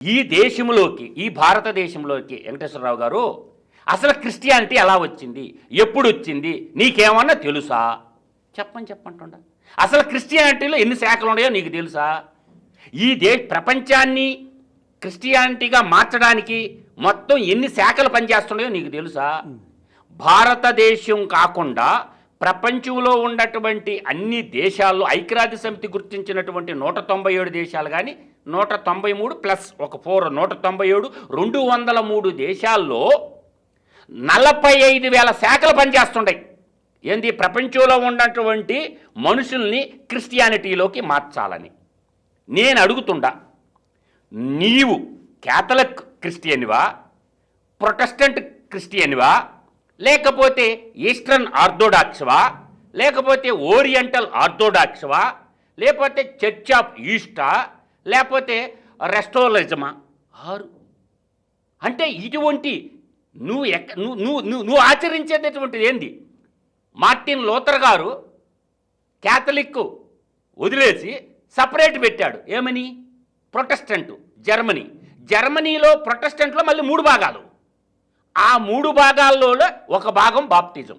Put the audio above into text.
ఈ దేశంలోకి, ఈ భారతదేశంలోకి వెంకటేశ్వరరావు గారు అసలు క్రిస్టియానిటీ ఎలా వచ్చింది, ఎప్పుడు వచ్చింది, నీకేమన్నా తెలుసా? చెప్పంటుండ. అసలు క్రిస్టియానిటీలో ఎన్ని శాఖలు ఉన్నాయో నీకు తెలుసా? ఈ ప్రపంచాన్ని క్రిస్టియానిటీగా మార్చడానికి మొత్తం ఎన్ని శాఖలు పనిచేస్తున్నాయో నీకు తెలుసా? భారతదేశం కాకుండా ప్రపంచంలో ఉన్నటువంటి అన్ని దేశాల్లో ఐక్యరాజ్య సమితి గుర్తించినటువంటి 197 దేశాలు కానీ 193 ప్లస్ ఒక 4 197 203 దేశాల్లో 45,000 శాఖలు పనిచేస్తుంటాయి. ఏంది? ప్రపంచంలో ఉన్నటువంటి మనుషుల్ని క్రిస్టియానిటీలోకి మార్చాలని. నేను అడుగుతుండా, నీవు క్యాథలిక్ క్రిస్టియన్వా, ప్రొటెస్టెంట్ క్రిస్టియన్వా, లేకపోతే ఈస్టర్న్ ఆర్థోడాక్స్వా, లేకపోతే ఓరియంటల్ ఆర్థోడాక్స్వా, లేకపోతే చర్చ్ ఆఫ్ ఈస్టా, లేకపోతే రెస్టోరిజమా? అంటే ఇటువంటి నువ్వు ఆచరించేటటువంటిది ఏంది? మార్టిన్ లూథర్ గారు క్యాథలిక్ వదిలేసి సపరేట్ పెట్టాడు. ఏమని? ప్రొటెస్టెంట్. జర్మనీలో ప్రొటెస్టెంట్లో మళ్ళీ 3 భాగాలు. ఆ 3 భాగాల్లో ఒక భాగం బాప్టిజం.